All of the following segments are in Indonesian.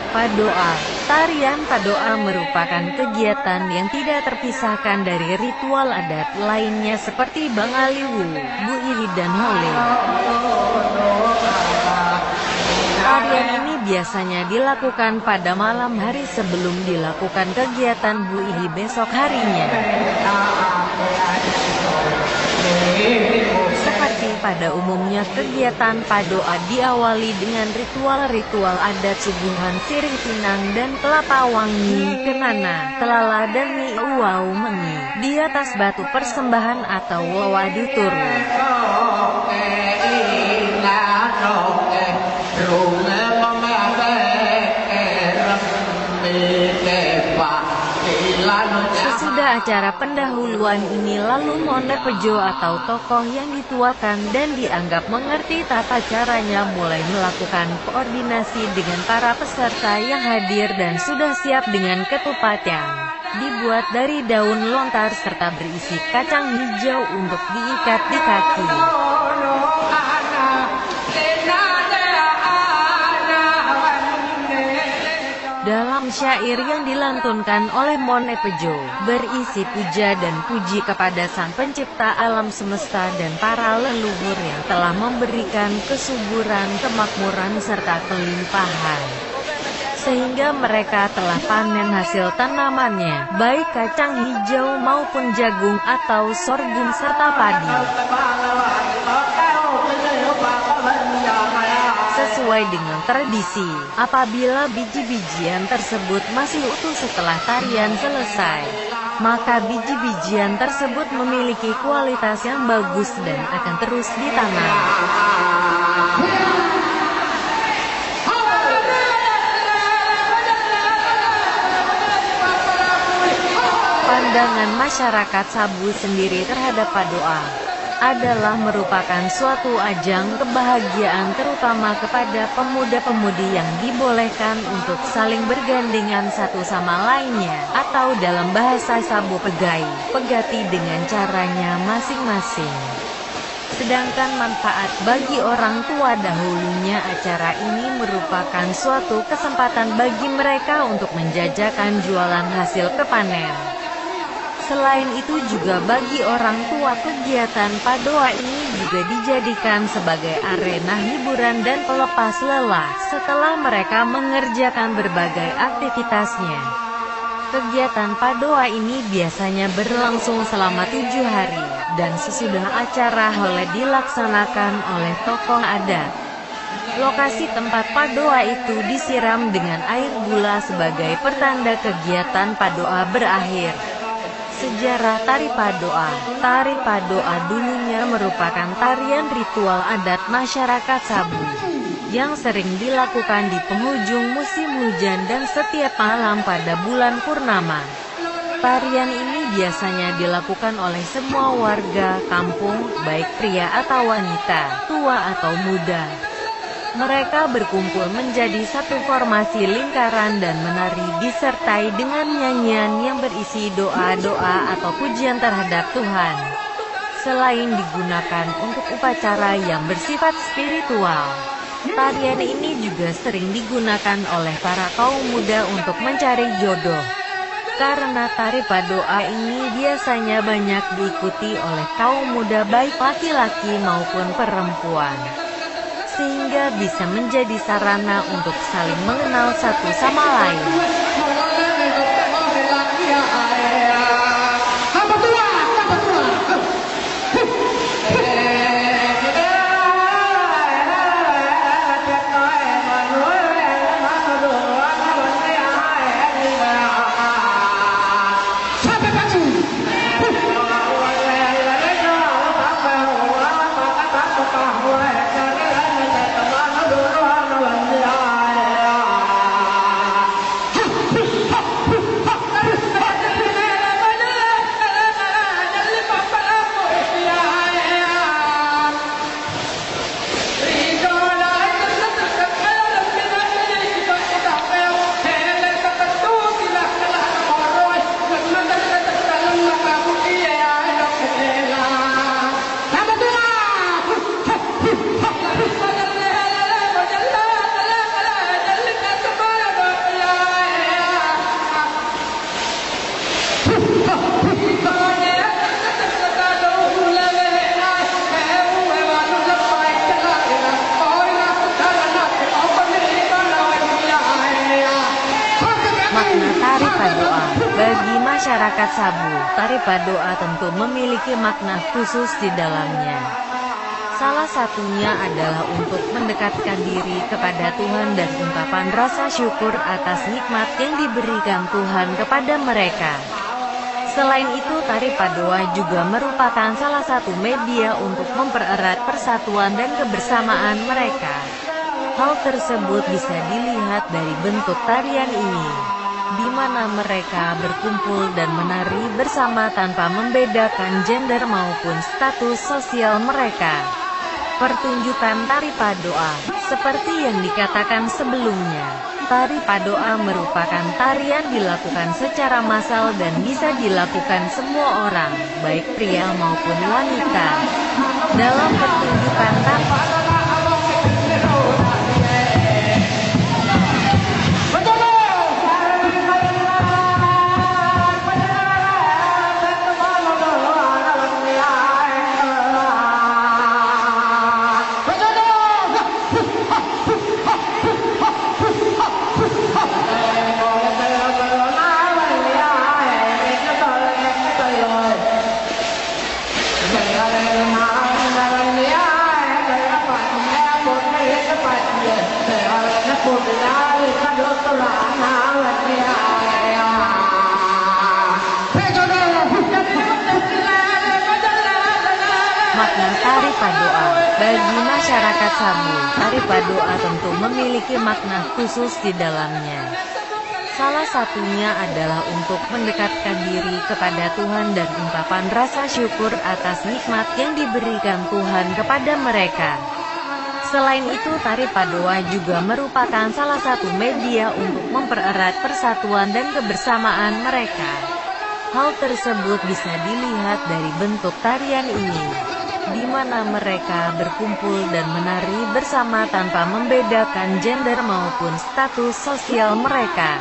Padoa. Tarian Padoa merupakan kegiatan yang tidak terpisahkan dari ritual adat lainnya seperti Bangaliwu, Buiri dan Hole. Tarian ini biasanya dilakukan pada malam hari sebelum dilakukan kegiatan Buiri besok harinya. Seperti pada umumnya kegiatan Padoa diawali dengan ritual-ritual adat suguhan sirih pinang dan kelapa wangi, kenana, telala dan mi uau mengi di atas batu persembahan atau wawadu turu. Sesudah acara pendahuluan ini lalu Monde Pejo atau tokoh yang dituakan dan dianggap mengerti tata caranya mulai melakukan koordinasi dengan para peserta yang hadir dan sudah siap dengan ketupat yang dibuat dari daun lontar serta berisi kacang hijau untuk diikat di kaki. Dalam syair yang dilantunkan oleh Monde Pejo, berisi puja dan puji kepada Sang Pencipta alam semesta dan para leluhur yang telah memberikan kesuburan, kemakmuran serta kelimpahan. Sehingga mereka telah panen hasil tanamannya, baik kacang hijau maupun jagung atau sorghum serta padi. Sesuai dengan tradisi, apabila biji-bijian tersebut masih utuh setelah tarian selesai, maka biji-bijian tersebut memiliki kualitas yang bagus dan akan terus ditanam. Pandangan masyarakat Sabu sendiri terhadap Padoa adalah merupakan suatu ajang kebahagiaan terutama kepada pemuda-pemudi yang dibolehkan untuk saling bergandengan satu sama lainnya, atau dalam bahasa Sabu pegati dengan caranya masing-masing. Sedangkan manfaat bagi orang tua dahulunya acara ini merupakan suatu kesempatan bagi mereka untuk menjajakan jualan hasil kepanen. Selain itu juga bagi orang tua kegiatan Padoa ini juga dijadikan sebagai arena hiburan dan pelepas lelah setelah mereka mengerjakan berbagai aktivitasnya. Kegiatan Padoa ini biasanya berlangsung selama 7 hari, dan sesudah acara Hole dilaksanakan oleh tokoh adat. Lokasi tempat Padoa itu disiram dengan air gula sebagai pertanda kegiatan Padoa berakhir. Sejarah Tari Padoa. Tari Padoa dulunya merupakan tarian ritual adat masyarakat Sabu yang sering dilakukan di penghujung musim hujan dan setiap malam pada bulan purnama. Tarian ini biasanya dilakukan oleh semua warga kampung, baik pria atau wanita, tua atau muda. Mereka berkumpul menjadi satu formasi lingkaran dan menari disertai dengan nyanyian yang berisi doa-doa atau pujian terhadap Tuhan. Selain digunakan untuk upacara yang bersifat spiritual, tarian ini juga sering digunakan oleh para kaum muda untuk mencari jodoh. Karena tari Padoa ini biasanya banyak diikuti oleh kaum muda baik laki-laki maupun perempuan, sehingga bisa menjadi sarana untuk saling mengenal satu sama lain. masyarakat Sabu, tari padoa tentu memiliki makna khusus di dalamnya. Salah satunya adalah untuk mendekatkan diri kepada Tuhan dan ungkapan rasa syukur atas nikmat yang diberikan Tuhan kepada mereka. Selain itu, tari padoa juga merupakan salah satu media untuk mempererat persatuan dan kebersamaan mereka. Hal tersebut bisa dilihat dari bentuk tarian ini, di mana mereka berkumpul dan menari bersama tanpa membedakan gender maupun status sosial mereka. Pertunjukan tari padoa, seperti yang dikatakan sebelumnya, tari padoa merupakan tarian dilakukan secara massal dan bisa dilakukan semua orang, baik pria maupun wanita. Dalam pertunjukan tari makna tari padoa. Bagi masyarakat Sabu, tari padoa tentu memiliki makna khusus di dalamnya. Salah satunya adalah untuk mendekatkan diri kepada Tuhan dan ungkapan rasa syukur atas nikmat yang diberikan Tuhan kepada mereka. Selain itu, tari padoa juga merupakan salah satu media untuk mempererat persatuan dan kebersamaan mereka. Hal tersebut bisa dilihat dari bentuk tarian ini, di mana mereka berkumpul dan menari bersama tanpa membedakan gender maupun status sosial mereka.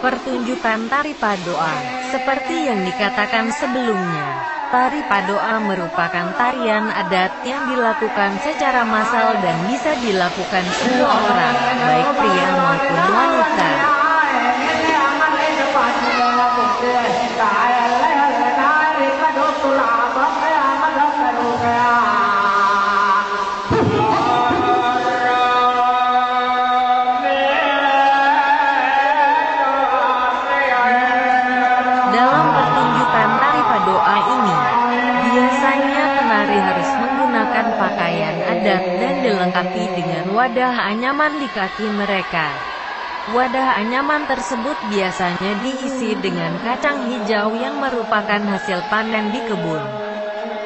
Pertunjukan tari padoa, seperti yang dikatakan sebelumnya, tari padoa merupakan tarian adat yang dilakukan secara massal dan bisa dilakukan semua orang, baik pria maupun wanita. Dalam pertunjukan tari padoa ini, biasanya penari harus menggunakan pakaian adat dan dilengkapi dengan wadah anyaman di kaki mereka. Wadah anyaman tersebut biasanya diisi dengan kacang hijau yang merupakan hasil panen di kebun.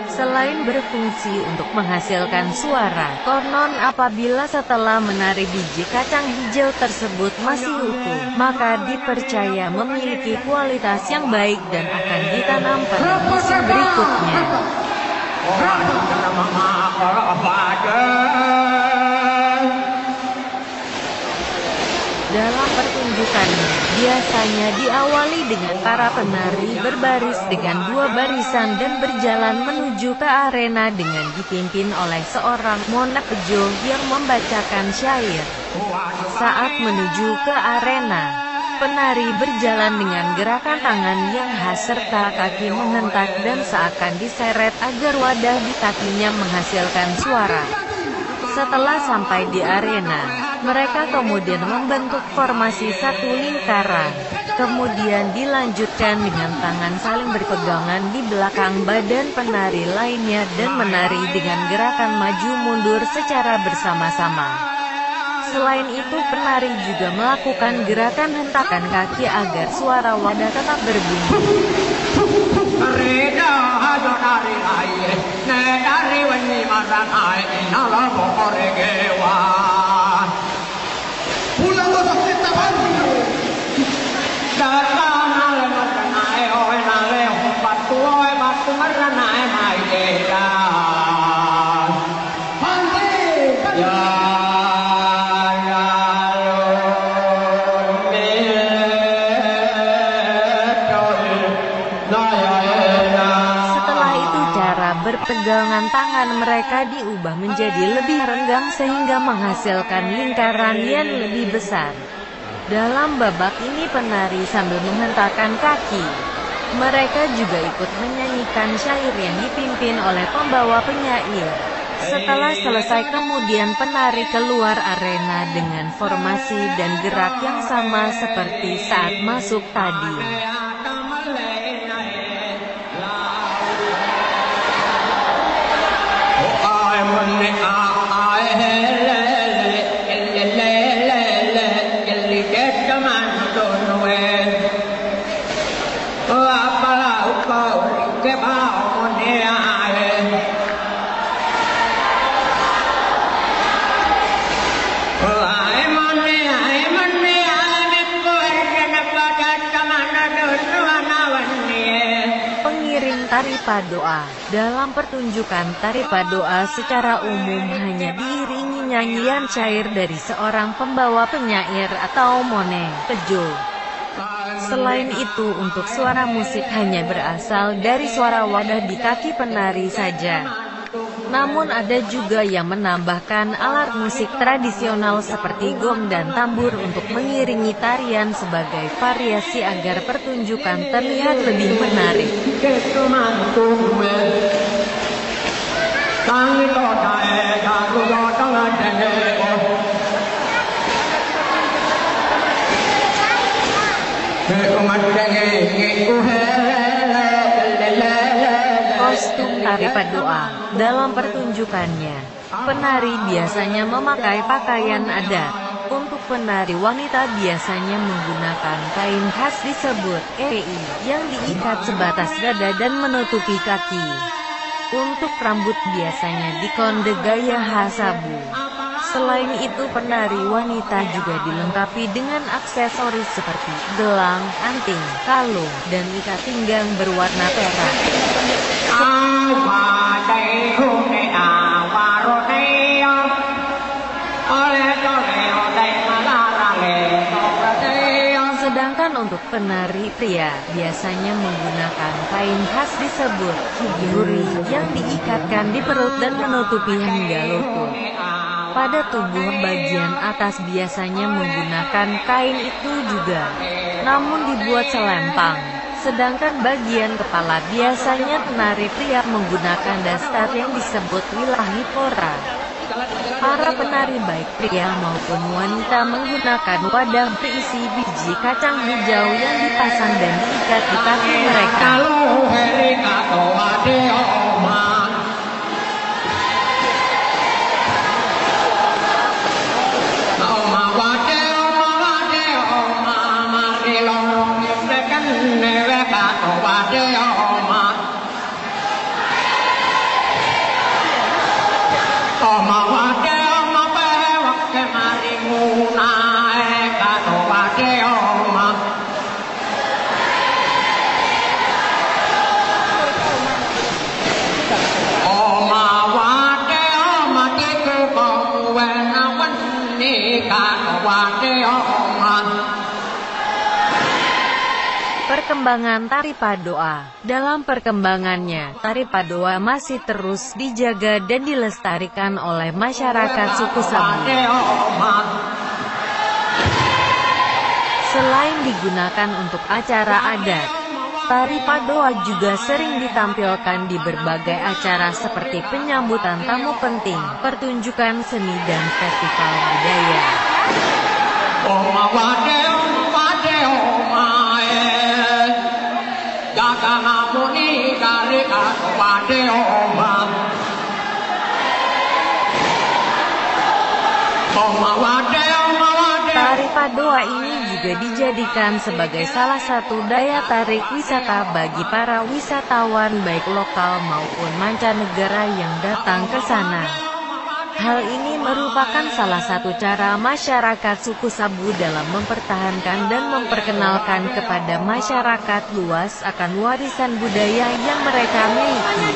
Selain berfungsi untuk menghasilkan suara, konon apabila setelah menari biji kacang hijau tersebut masih utuh, maka dipercaya memiliki kualitas yang baik dan akan ditanam pada musim berikutnya. Dalam pertunjukannya, biasanya diawali dengan para penari berbaris dengan dua barisan dan berjalan menuju ke arena dengan dipimpin oleh seorang monepejo yang membacakan syair. Saat menuju ke arena, penari berjalan dengan gerakan tangan yang khas serta kaki menghentak dan seakan diseret agar wadah di kakinya menghasilkan suara. Setelah sampai di arena, mereka kemudian membentuk formasi satu lingkaran. Kemudian dilanjutkan dengan tangan saling berpegangan di belakang badan penari lainnya dan menari dengan gerakan maju mundur secara bersama-sama. Selain itu, penari juga melakukan gerakan hentakan kaki agar suara wadah tetap berbunyi. Berpegangan tangan mereka diubah menjadi lebih renggang sehingga menghasilkan lingkaran yang lebih besar. Dalam babak ini penari sambil menghentakkan kaki, Mereka juga ikut menyanyikan syair yang dipimpin oleh pembawa penyair. Setelah selesai kemudian penari keluar arena dengan formasi dan gerak yang sama seperti saat masuk tadi. Pengiring tari padoa. Dalam pertunjukan tari padoa secara umum hanya diiringi nyanyian syair dari seorang pembawa penyair atau mone, pejo. Selain itu untuk suara musik hanya berasal dari suara wadah di kaki penari saja. Namun ada juga yang menambahkan alat musik tradisional seperti gong dan tambur untuk mengiringi tarian sebagai variasi agar pertunjukan terlihat lebih menarik. Kostum tari padoa. Dalam pertunjukannya, penari biasanya memakai pakaian adat. Untuk penari wanita biasanya menggunakan kain khas disebut ei yang diikat sebatas dada dan menutupi kaki. Untuk rambut biasanya dikonde gaya hasabu. Selain itu penari wanita juga dilengkapi dengan aksesoris seperti gelang, anting, kalung, dan ikat pinggang berwarna perak. Sedangkan untuk penari pria, biasanya menggunakan kain khas disebut higuri yang diikatkan di perut dan menutupi hingga lutut. Pada tubuh bagian atas biasanya menggunakan kain itu juga, namun dibuat selempang. Sedangkan bagian kepala biasanya penari pria menggunakan dastar yang disebut wilahi pora. Para penari baik pria maupun wanita menggunakan wadah berisi biji kacang hijau yang dipasang dan diikat di kaki mereka. Perkembangan tari padoa. Dalam perkembangannya, tari padoa masih terus dijaga dan dilestarikan oleh masyarakat suku Sabu. Selain digunakan untuk acara adat, tari padoa juga sering ditampilkan di berbagai acara seperti penyambutan tamu penting, pertunjukan seni dan festival budaya. Tari padoa ini juga dijadikan sebagai salah satu daya tarik wisata bagi para wisatawan baik lokal maupun mancanegara yang datang ke sana. Hal ini merupakan salah satu cara masyarakat suku Sabu dalam mempertahankan dan memperkenalkan kepada masyarakat luas akan warisan budaya yang mereka miliki.